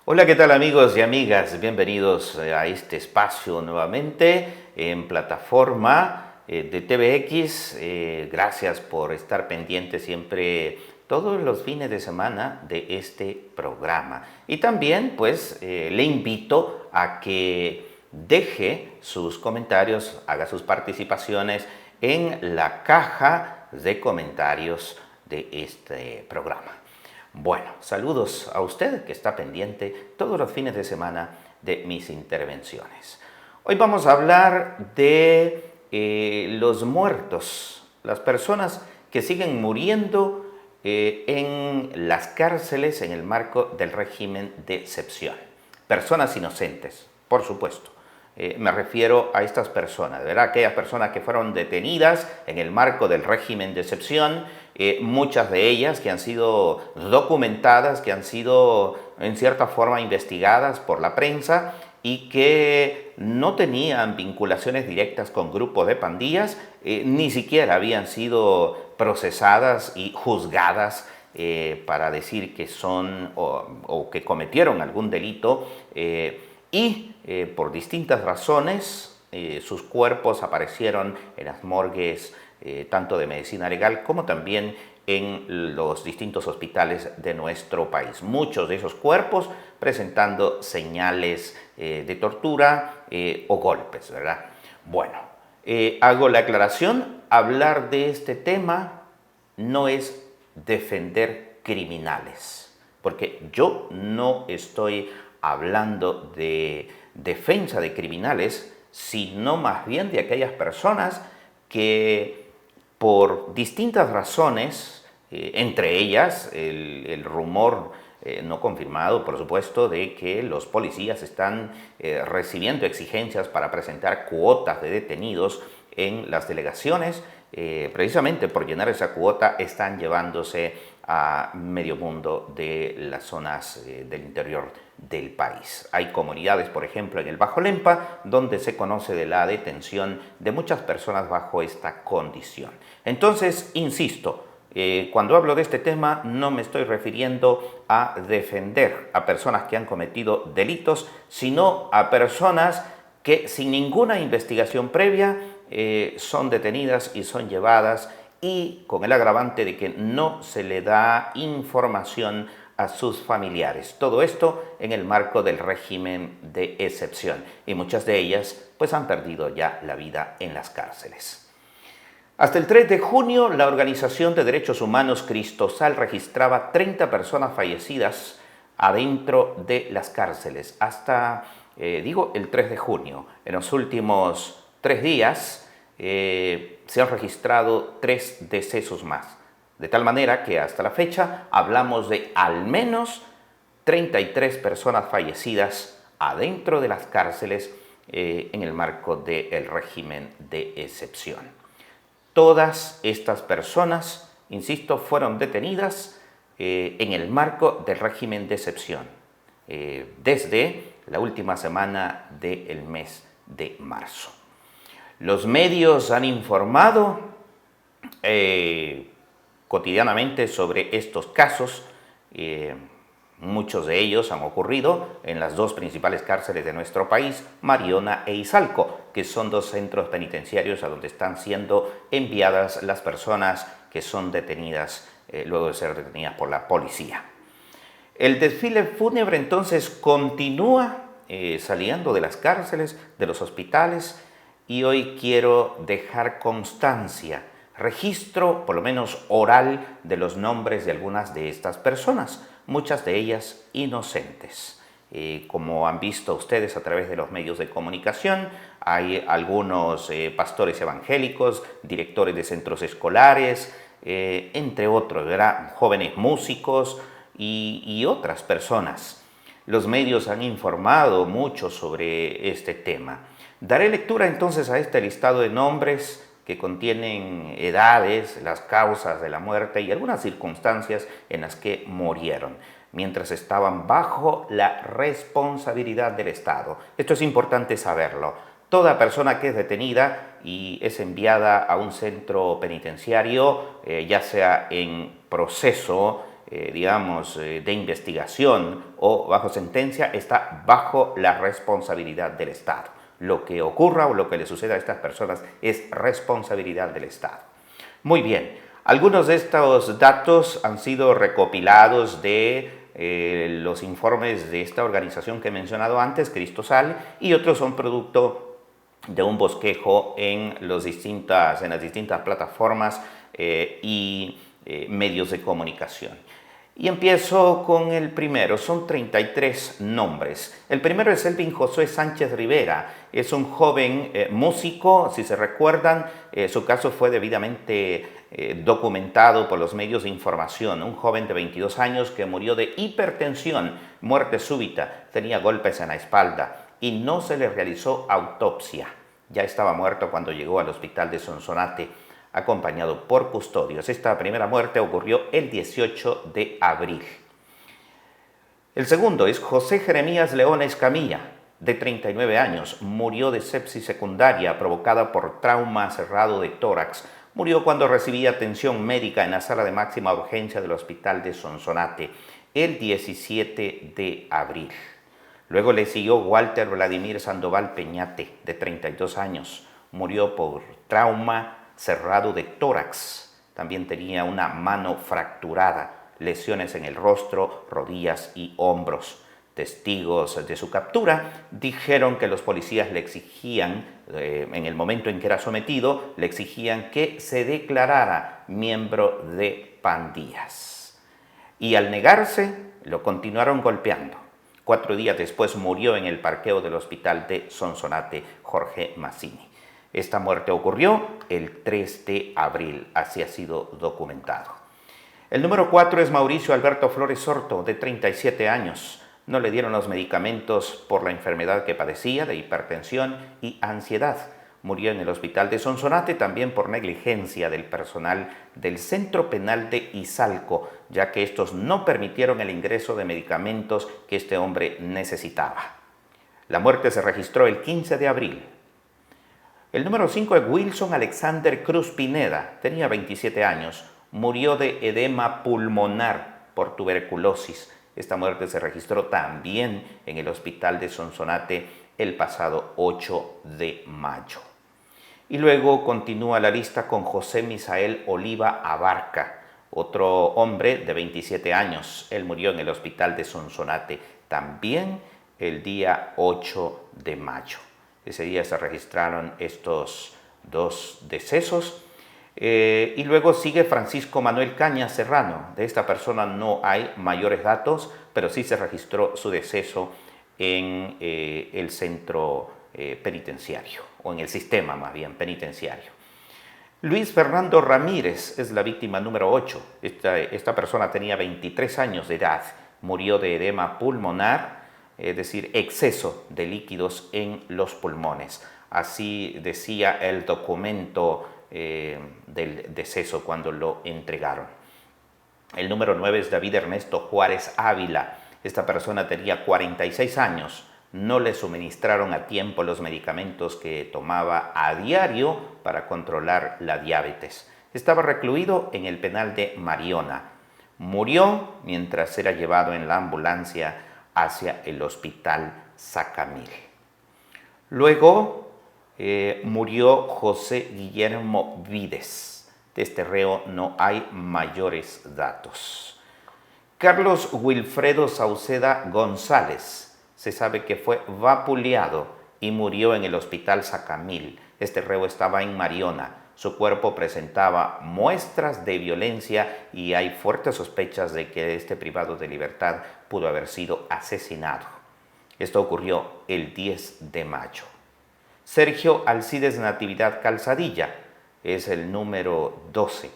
Hola, ¿qué tal amigos y amigas? Bienvenidos a este espacio nuevamente en plataforma de TVX. Gracias por estar pendiente siempre todos los fines de semana de este programa. Y también pues le invito a que deje sus comentarios, haga sus participaciones en la caja de comentarios de este programa. Bueno, saludos a usted que está pendiente todos los fines de semana de mis intervenciones. Hoy vamos a hablar de los muertos, las personas que siguen muriendo en las cárceles en el marco del régimen de excepción. Personas inocentes, por supuesto. Me refiero a estas personas, ¿verdad? Aquellas personas que fueron detenidas en el marco del régimen de excepción, muchas de ellas que han sido documentadas, que han sido en cierta forma investigadas por la prensa y que no tenían vinculaciones directas con grupos de pandillas, ni siquiera habían sido procesadas y juzgadas para decir que son o que cometieron algún delito por distintas razones sus cuerpos aparecieron en las morgues tanto de medicina legal como también en los distintos hospitales de nuestro país. Muchos de esos cuerpos presentando señales de tortura o golpes, ¿verdad? Bueno, hago la aclaración, hablar de este tema no es defender criminales, porque yo no estoy hablando de defensa de criminales, sino más bien de aquellas personas que por distintas razones, entre ellas el rumor no confirmado, por supuesto, de que los policías están recibiendo exigencias para presentar cuotas de detenidos en las delegaciones. Precisamente por llenar esa cuota están llevándose a medio mundo de las zonas del interior del país. Hay comunidades, por ejemplo, en el Bajo Lempa, donde se conoce de la detención de muchas personas bajo esta condición. Entonces, insisto, cuando hablo de este tema no me estoy refiriendo a defender a personas que han cometido delitos, sino a personas que sin ninguna investigación previa son detenidas y son llevadas y con el agravante de que no se le da información a sus familiares. Todo esto en el marco del régimen de excepción y muchas de ellas pues han perdido ya la vida en las cárceles. Hasta el 3 de junio, la Organización de Derechos Humanos Cristosal registraba 30 personas fallecidas adentro de las cárceles. Hasta, el 3 de junio. En los últimos 3 días se han registrado 3 decesos más. De tal manera que hasta la fecha hablamos de al menos 33 personas fallecidas adentro de las cárceles en el marco del régimen de excepción. Todas estas personas, insisto, fueron detenidas en el marco del régimen de excepción desde la última semana del mes de marzo. Los medios han informado cotidianamente sobre estos casos. Muchos de ellos han ocurrido en las dos principales cárceles de nuestro país, Mariona e Izalco, que son dos centros penitenciarios a donde están siendo enviadas las personas que son detenidas luego de ser detenidas por la policía. El desfile fúnebre entonces continúa saliendo de las cárceles, de los hospitales, y hoy quiero dejar constancia, registro, por lo menos oral, de los nombres de algunas de estas personas, muchas de ellas inocentes. Como han visto ustedes a través de los medios de comunicación, hay algunos pastores evangélicos, directores de centros escolares, entre otros, ¿verdad? Jóvenes músicos y otras personas. Los medios han informado mucho sobre este tema. Daré lectura entonces a este listado de nombres que contienen edades, las causas de la muerte y algunas circunstancias en las que murieron, mientras estaban bajo la responsabilidad del Estado. Esto es importante saberlo. Toda persona que es detenida y es enviada a un centro penitenciario, ya sea en proceso de investigación o bajo sentencia, está bajo la responsabilidad del Estado. Lo que ocurra o lo que le suceda a estas personas es responsabilidad del Estado. Muy bien, algunos de estos datos han sido recopilados de los informes de esta organización que he mencionado antes, Cristosal, y otros son producto de un bosquejo en las distintas plataformas y medios de comunicación. Y empiezo con el primero, son 33 nombres. El primero es Elvin Josué Sánchez Rivera, es un joven músico, si se recuerdan, su caso fue debidamente documentado por los medios de información, un joven de 22 años que murió de hipertensión, muerte súbita, tenía golpes en la espalda y no se le realizó autopsia. Ya estaba muerto cuando llegó al hospital de Sonsonate, acompañado por custodios. Esta primera muerte ocurrió el 18 de abril. El segundo es José Jeremías León Escamilla, de 39 años. Murió de sepsis secundaria provocada por trauma cerrado de tórax. Murió cuando recibía atención médica en la sala de máxima urgencia del hospital de Sonsonate el 17 de abril. Luego le siguió Walter Vladimir Sandoval Peñate, de 32 años. Murió por trauma cerrado de tórax. También tenía una mano fracturada, lesiones en el rostro, rodillas y hombros. Testigos de su captura dijeron que los policías le exigían, en el momento en que era sometido, le exigían que se declarara miembro de pandillas. Y al negarse, lo continuaron golpeando. 4 días después murió en el parqueo del hospital de Sonsonate Jorge Mazzini. Esta muerte ocurrió el 3 de abril, así ha sido documentado. El número 4 es Mauricio Alberto Flores Sorto, de 37 años. No le dieron los medicamentos por la enfermedad que padecía de hipertensión y ansiedad. Murió en el hospital de Sonsonate también por negligencia del personal del Centro Penal de Izalco, ya que estos no permitieron el ingreso de medicamentos que este hombre necesitaba. La muerte se registró el 15 de abril. El número 5 es Wilson Alexander Cruz Pineda, tenía 27 años, murió de edema pulmonar por tuberculosis. Esta muerte se registró también en el hospital de Sonsonate el pasado 8 de mayo. Y luego continúa la lista con José Misael Oliva Abarca, otro hombre de 27 años. Él murió en el hospital de Sonsonate también el día 8 de mayo. Ese día se registraron estos 2 decesos. Y luego sigue Francisco Manuel Caña Serrano. De esta persona no hay mayores datos, pero sí se registró su deceso en el centro penitenciario, o en el sistema más bien penitenciario. Luis Fernando Ramírez es la víctima número 8. Esta persona tenía 23 años de edad, murió de edema pulmonar, es decir, exceso de líquidos en los pulmones. Así decía el documento del deceso cuando lo entregaron. El número 9 es David Ernesto Juárez Ávila. Esta persona tenía 46 años. No le suministraron a tiempo los medicamentos que tomaba a diario para controlar la diabetes. Estaba recluido en el penal de Mariona. Murió mientras era llevado en la ambulancia hacia el hospital Sacamil. Luego murió José Guillermo Vides. De este reo no hay mayores datos. Carlos Wilfredo Sauceda González. Se sabe que fue vapuleado y murió en el hospital Sacamil. Este reo estaba en Mariona. Su cuerpo presentaba muestras de violencia y hay fuertes sospechas de que este privado de libertad pudo haber sido asesinado. Esto ocurrió el 10 de mayo. Sergio Alcides Natividad Calzadilla es el número 12.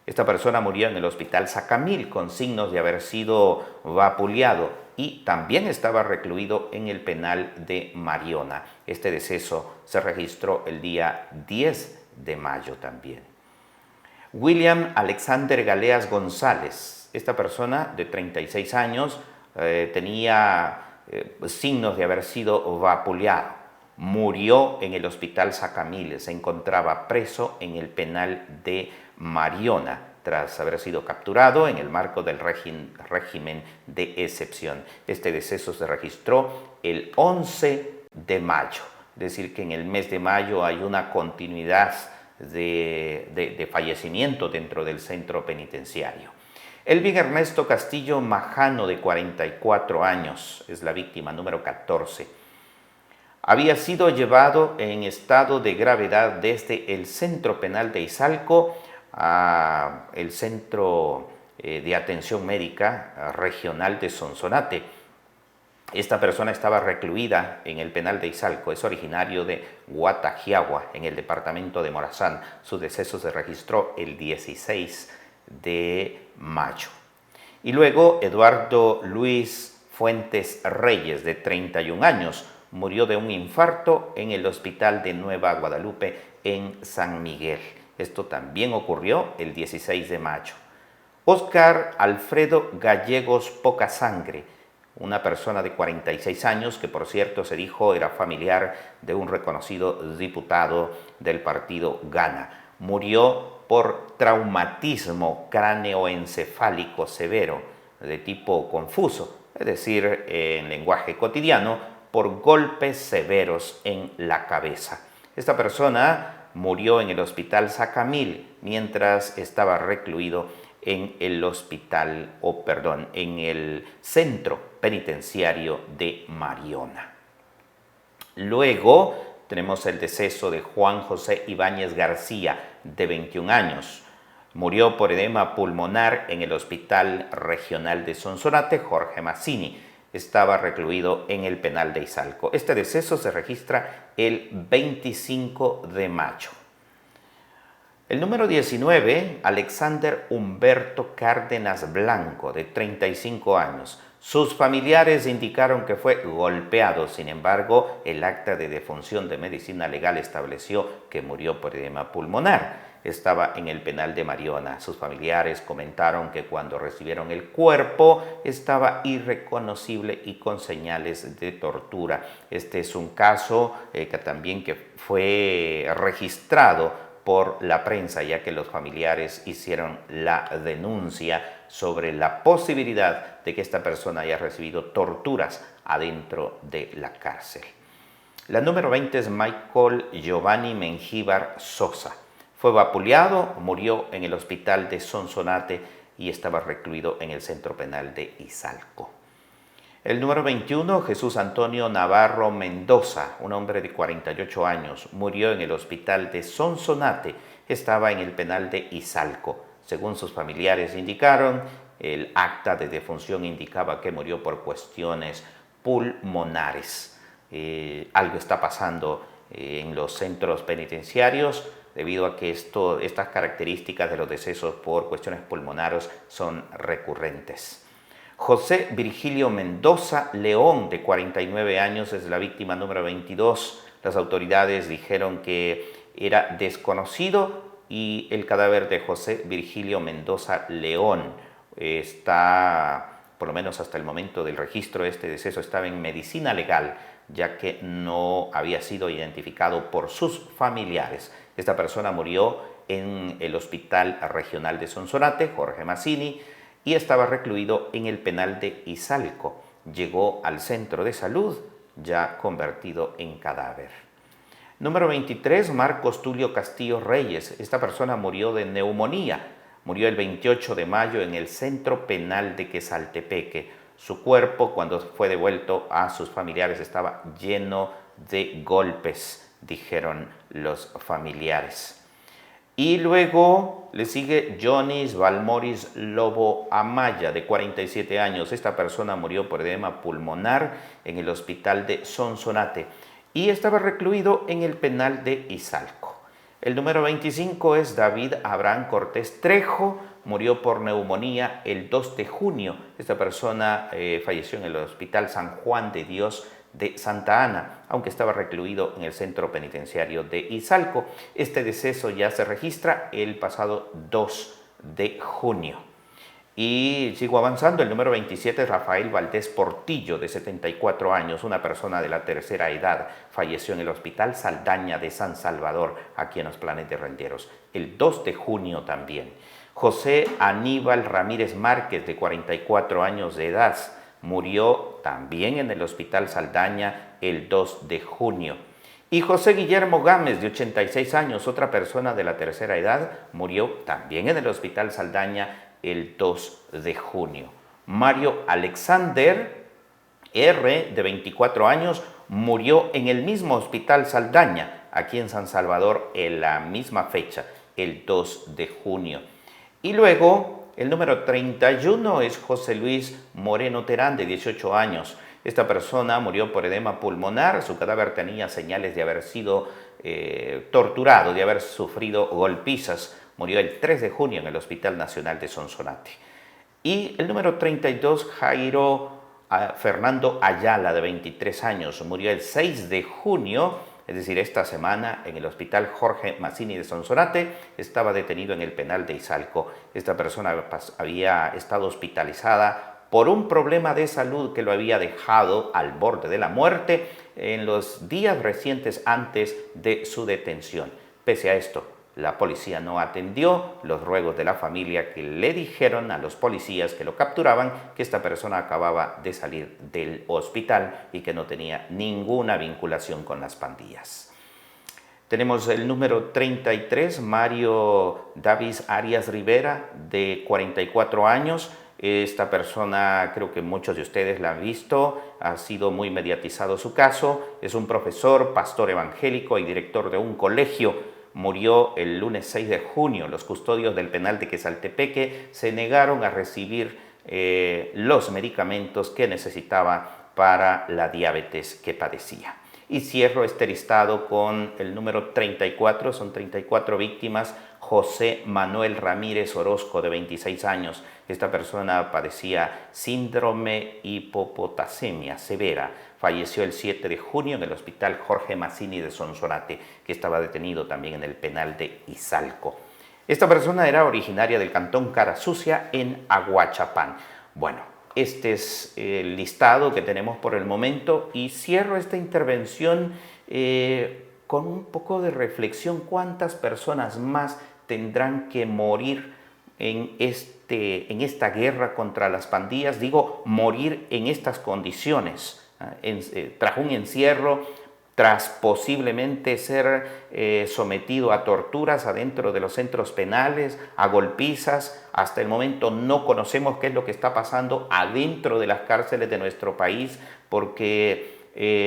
Esta persona murió en el hospital Sacamil con signos de haber sido vapuleado y también estaba recluido en el penal de Mariona. Este deceso se registró el día 10 de mayo también. William Alexander Galeas González. Esta persona de 36 años tenía signos de haber sido vapuleado. Murió en el hospital Sacamil, se encontraba preso en el penal de Mariona. tras haber sido capturado en el marco del régimen de excepción. Este deceso se registró el 11 de mayo, es decir, que en el mes de mayo hay una continuidad de fallecimiento dentro del centro penitenciario. Elvin Ernesto Castillo Majano, de 44 años, es la víctima número 14. Había sido llevado en estado de gravedad desde el Centro Penal de Izalco a el Centro de Atención Médica Regional de Sonsonate. Esta persona estaba recluida en el penal de Izalco, es originario de Guatajiagua, en el departamento de Morazán. Su deceso se registró el 16 de mayo. Y luego Eduardo Luis Fuentes Reyes, de 31 años, murió de un infarto en el hospital de Nueva Guadalupe en San Miguel. Esto también ocurrió el 16 de mayo. Óscar Alfredo Gallegos Pocasangre, una persona de 46 años que, por cierto, se dijo era familiar de un reconocido diputado del partido Gana. Murió por traumatismo cráneoencefálico severo de tipo confuso, es decir, en lenguaje cotidiano, por golpes severos en la cabeza. Esta persona murió en el hospital Sacamil mientras estaba recluido en el en el centro penitenciario de Mariona. Luego tenemos el deceso de Juan José Ibáñez García, de 21 años. Murió por edema pulmonar en el Hospital Regional de Sonsonate Jorge Mazzini. Estaba recluido en el penal de Izalco. Este deceso se registra el 25 de mayo. El número 19, Alexander Humberto Cárdenas Blanco, de 35 años. Sus familiares indicaron que fue golpeado, sin embargo, el acta de defunción de medicina legal estableció que murió por edema pulmonar. Estaba en el penal de Mariona. Sus familiares comentaron que cuando recibieron el cuerpo estaba irreconocible y con señales de tortura. Este es un caso que también fue registrado por la prensa, ya que los familiares hicieron la denuncia sobre la posibilidad de que esta persona haya recibido torturas adentro de la cárcel. La número 20 es Michael Giovanni Mengíbar Sosa. Fue vapuleado, murió en el hospital de Sonsonate y estaba recluido en el centro penal de Izalco. El número 21, Jesús Antonio Navarro Mendoza, un hombre de 48 años, murió en el hospital de Sonsonate, estaba en el penal de Izalco. Según sus familiares indicaron, el acta de defunción indicaba que murió por cuestiones pulmonares. Algo está pasando en los centros penitenciarios debido a que estas características de los decesos por cuestiones pulmonares son recurrentes. José Virgilio Mendoza León, de 49 años, es la víctima número 22. Las autoridades dijeron que era desconocido y el cadáver de José Virgilio Mendoza León está, por lo menos hasta el momento del registro de este deceso, estaba en medicina legal, ya que no había sido identificado por sus familiares. Esta persona murió en el Hospital Regional de Sonsonate, Jorge Mazzini, y estaba recluido en el penal de Izalco. Llegó al centro de salud ya convertido en cadáver. Número 23, Marcos Tulio Castillo Reyes. Esta persona murió de neumonía. Murió el 28 de mayo en el centro penal de Quesaltepeque. Su cuerpo, cuando fue devuelto a sus familiares, estaba lleno de golpes, dijeron los familiares. Y luego le sigue Jonis Valmoris Lobo Amaya, de 47 años. Esta persona murió por edema pulmonar en el hospital de Sonsonate y estaba recluido en el penal de Izalco. El número 25 es David Abraham Cortés Trejo, murió por neumonía el 2 de junio. Esta persona falleció en el Hospital San Juan de Dios de Santa Ana, aunque estaba recluido en el centro penitenciario de Izalco. Este deceso ya se registra el pasado 2 de junio. Y sigo avanzando, el número 27 es Rafael Valdés Portillo, de 74 años, una persona de la tercera edad, falleció en el Hospital Saldaña de San Salvador, aquí en los Planes de Renderos, el 2 de junio también. José Aníbal Ramírez Márquez, de 44 años de edad, murió también en el Hospital Saldaña el 2 de junio. Y José Guillermo Gámez, de 86 años, otra persona de la tercera edad, murió también en el Hospital Saldaña el 2 de junio. Mario Alexander R., de 24 años, murió en el mismo Hospital Saldaña, aquí en San Salvador, en la misma fecha, el 2 de junio. Y luego, el número 31 es José Luis Moreno Terán, de 18 años. Esta persona murió por edema pulmonar, su cadáver tenía señales de haber sido torturado, de haber sufrido golpizas. Murió el 3 de junio en el Hospital Nacional de Sonsonate. Y el número 32, Jairo Fernando Ayala, de 23 años, murió el 6 de junio, es decir, esta semana, en el Hospital Jorge Mazzini de Sonsonate. Estaba detenido en el penal de Izalco. Esta persona había estado hospitalizada por un problema de salud que lo había dejado al borde de la muerte en los días recientes antes de su detención. Pese a esto, la policía no atendió los ruegos de la familia, que le dijeron a los policías que lo capturaban que esta persona acababa de salir del hospital y que no tenía ninguna vinculación con las pandillas. Tenemos el número 33, Mario Davis Arias Rivera, de 44 años. Esta persona, creo que muchos de ustedes la han visto, ha sido muy mediatizado su caso. Es un profesor, pastor evangélico y director de un colegio. Murió el lunes 6 de junio. Los custodios del penal de Quezaltepeque se negaron a recibir los medicamentos que necesitaba para la diabetes que padecía. Y cierro este listado con el número 34, son 34 víctimas. José Manuel Ramírez Orozco, de 26 años. Esta persona padecía síndrome hipopotasemia severa. Falleció el 7 de junio en el Hospital Jorge Mazzini de Sonsonate, que estaba detenido también en el penal de Izalco. Esta persona era originaria del cantón Carasucia, en Aguachapán. Bueno, este es el listado que tenemos por el momento y cierro esta intervención con un poco de reflexión. ¿Cuántas personas más tendrán que morir en esta guerra contra las pandillas? Digo, morir en estas condiciones, tras un encierro, tras posiblemente ser sometido a torturas adentro de los centros penales, a golpizas. Hasta el momento no conocemos qué es lo que está pasando adentro de las cárceles de nuestro país, porque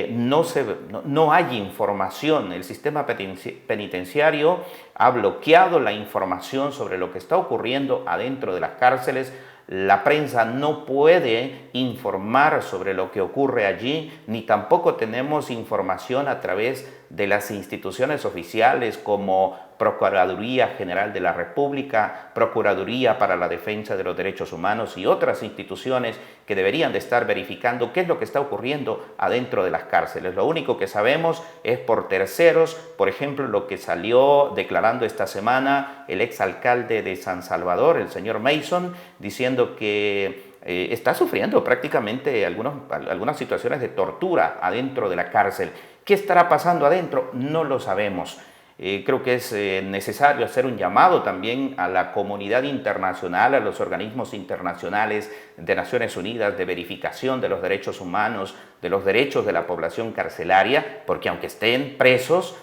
no hay información. El sistema penitenciario ha bloqueado la información sobre lo que está ocurriendo adentro de las cárceles. La prensa no puede informar sobre lo que ocurre allí, ni tampoco tenemos información a través de las instituciones oficiales como Procuraduría General de la República, Procuraduría para la Defensa de los Derechos Humanos y otras instituciones que deberían de estar verificando qué es lo que está ocurriendo adentro de las cárceles. Lo único que sabemos es por terceros, por ejemplo, lo que salió declarando esta semana el exalcalde de San Salvador, el señor Mason, diciendo que está sufriendo prácticamente algunas situaciones de tortura adentro de la cárcel. ¿Qué estará pasando adentro? No lo sabemos. Creo que es necesario hacer un llamado también a la comunidad internacional, a los organismos internacionales de Naciones Unidas de verificación de los derechos humanos, de los derechos de la población carcelaria, porque aunque estén presos,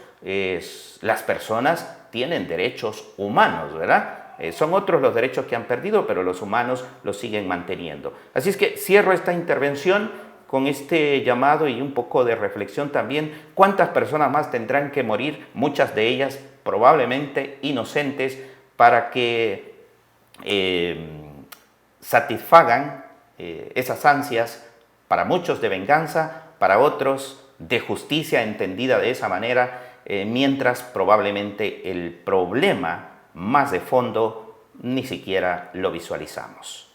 las personas tienen derechos humanos, ¿verdad? Son otros los derechos que han perdido, pero los humanos los siguen manteniendo. Así es que cierro esta intervención con este llamado y un poco de reflexión también. ¿Cuántas personas más tendrán que morir? Muchas de ellas probablemente inocentes, para que satisfagan esas ansias, para muchos de venganza, para otros de justicia entendida de esa manera, mientras probablemente el problema más de fondo ni siquiera lo visualizamos.